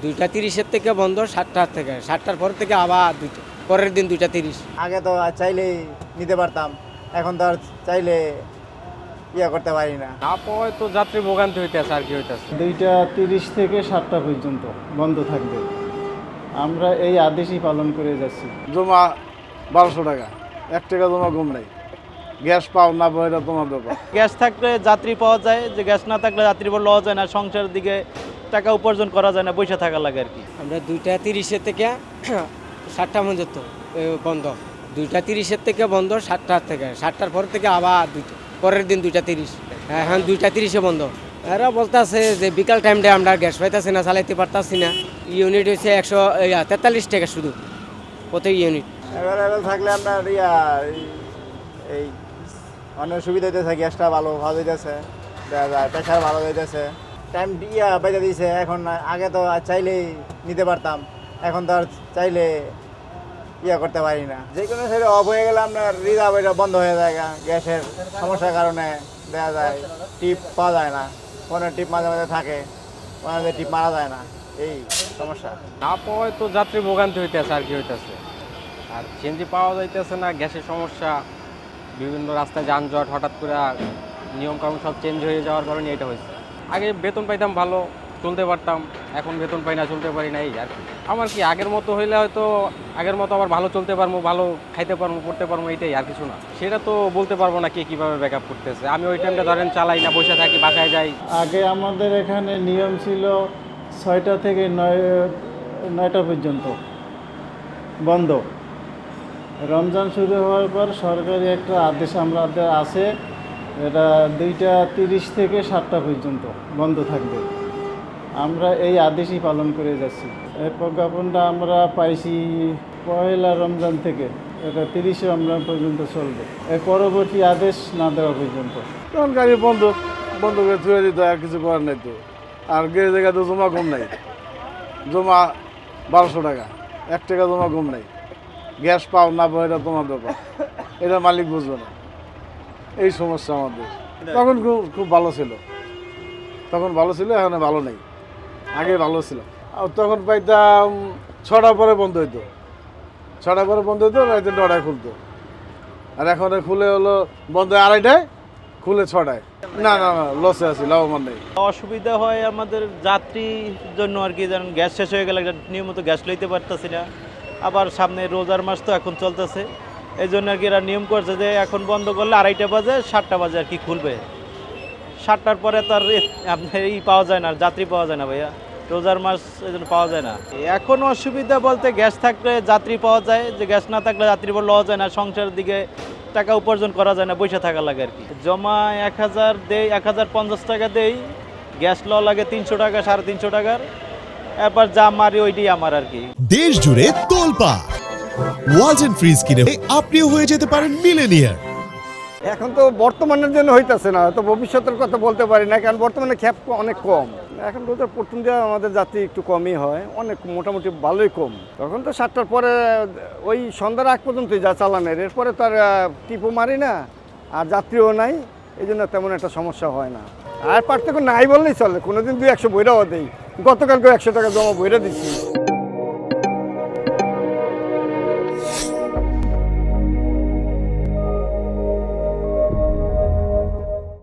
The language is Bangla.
2:30 থেকে বন্ধ, 7টা থেকে, 7টার পর থেকে আবার পরের দিন 2:30। আগে তো চাইলেই নিতে পারতাম, এখন তো আর চাইলে করতে পারি না। না পাওয়ায় তো যাত্রী ভোগান্তি হইতেছে আর কি হইতেছে। 2:30 থেকে 7টা পর্যন্ত বন্ধ থাকবে। আমরা এই আদেশই পালন করে যাচ্ছি। জমা 1200 টাকা, 1 টাকা জমা কম নাই। গ্যাস পাও না পাও এটা তোমার ব্যাপার। গ্যাস থাকলে যাত্রী পাওয়া যায়, যে গ্যাস না থাকলে যাত্রী লওয়া যায় না, সংসারের দিকে টাকা উপার্জন করা যায় না, বসে থাকা লাগে আর কি। আমরা 2:30 থেকে 7টা পর্যন্ত বন্ধ, 2:30 থেকে বন্ধ, 7টা থেকে, 7টার পর থেকে আবার পরের দিন 2:30। এখন 2:30 বন্ধ। এরা বলতেছে যে বিকাল টাইমটা আমরা গ্যাস পাইতেছি না, চালাইতে পারতাছি না। ইউনিট হচ্ছে 143 টাকা শুধু প্রতি ইউনিট। অ্যাভেলেবেল থাকলে আপনার এই অনেক সুবিধা হইতেছে, গ্যাসটা ভালো হইতেছে, দেখা যায় প্রেশার ভালো হইতেছে, টাইম বেঁধে দিয়েছে। এখন আগে তো চাইলেই নিতে পারতাম, এখন তো আর চাইলে করতে পারি না। যে কোনো সাইডে অফ হয়ে গেলে আপনার রিজার্ভ এটা বন্ধ হয়ে যায়, গ্যাসের সমস্যার কারণে দেখা যায় টিপ পাওয়া যায় না, ফোনের টিপ মাঝে মাঝে থাকে, মাঝে টিপ মারা যায় না, এই সমস্যা। না পাওয়ায় তো যাত্রী ভোগান্তি হইতেছে আর কি হইতেছে। আর সিএনজি পাওয়া যাইতেছে না, গ্যাসের সমস্যা, বিভিন্ন রাস্তায় যানজট, হঠাৎ করে নিয়মকানুন সব চেঞ্জ হয়ে যাওয়ার কারণে এটা হয়েছে। আগে বেতন পাইতাম ভালো, চলতে পারতাম, এখন বেতন পাই না, চলতে পারি না, এই আর কি। আমার কি আগের মতো হইলে হয়তো আগের মতো আবার ভালো চলতে পারবো, ভালো খাইতে পারবো, পড়তে পারবো, এইটাই আর কিছু না। সেটা তো বলতে পারবো না কে কীভাবে ব্যাক আপ করতেছে। আমি ওই টাইমটা ধরেন চালাই না, বসে থাকি, বাসায় যাই। আগে আমাদের এখানে নিয়ম ছিল 6টা থেকে 9টা পর্যন্ত বন্ধ। রমজান শুরু হওয়ার পর সরকারি একটা আদেশ আমাদের আছে, এটা 2:30 থেকে 7টা পর্যন্ত বন্ধ থাকবে। আমরা এই আদেশই পালন করে যাচ্ছি। এই প্রজ্ঞাপনটা আমরা পাইছি পয়লা রমজান থেকে, এটা 30 রমজান পর্যন্ত চলবে, এর পরবর্তী আদেশ না দেওয়া পর্যন্ত। তখন গাড়ি বন্ধ করে থুয়ে দিতে আর কিছু করার নাই তো। আর গেলে জায়গায় তো জমা কম নাই, জমা 1200 টাকা, 1 টাকা জমা কম নাই। গ্যাস পাও না পাও এটা তোমার ব্যাপার, এটা মালিক বুঝবে না, এই সমস্যা আমাদের। তখন খুব ভালো ছিল, এখন ভালো নেই, আগে ভালো ছিল। আর তখন পাইতাম 6টার পরে বন্ধ হইতো, 6টার পরে বন্ধ হইতো, রাইতে 9টায় খুলতো। আর এখন খুলে হলো বন্ধ 2:30টায়, খুলে 6টায়। না লসে আছি, লাভবান নেই। অসুবিধা হয় আমাদের যাত্রীর জন্য আর কি, যেমন গ্যাস শেষ হয়ে গেলে নিয়মিত গ্যাস লইতে পারতেছি না। আবার সামনে রোজার মাস তো এখন চলতেছে, এই জন্য আর কি এরা নিয়ম করছে যে এখন বন্ধ করলে 2:30 বাজে, 7টা বাজে আর কি খুলবে। 7টার পরে তো আর আপনার পাওয়া যায় না, যাত্রী পাওয়া যায় না ভাইয়া, রোজার মাস এই জন্য পাওয়া যায় না। এখন অসুবিধা বলতে গ্যাস থাকলে যাত্রী পাওয়া যায়, যে গ্যাস না থাকলে যাত্রী লওয়া যায় না, সংসারের দিকে টাকা উপার্জন করা যায় না, বসে থাকা লাগে আর কি। জমা 1000 দেই, 1050 টাকা দেই, গ্যাস লওয়া লাগে 300 টাকা, 350 টাকার। এবার যা মারি ওইটাই আমার আর কি। দেশ জুড়ে তোলপাড় ওয়ালটন ফ্রিজ কিনে আপনিও হয়ে যেতে পারেন মিলেনিয়ার। এখন তো বর্তমানের জন্য হইতেছে না, তো ভবিষ্যতের কথা বলতে পারি না, কারণ বর্তমানে খ্যাপ অনেক কম। এখন রোজার প্রথম দিয়ে আমাদের যাত্রী একটু কমই হয়, অনেক মোটামুটি ভালোই কম। তখন তো 7টার পরে ওই সন্ধ্যার আগ পর্যন্তই যা চালানের, এরপরে তো আর টিপও মারি না, আর যাত্রীও নাই, এই জন্য তেমন একটা সমস্যা হয় না। আর পার্থক্য নাই বললেই চলে, কোনোদিন 200 বইরাও দেই, গতকালকে 100 টাকা জমা বইরা দিচ্ছি।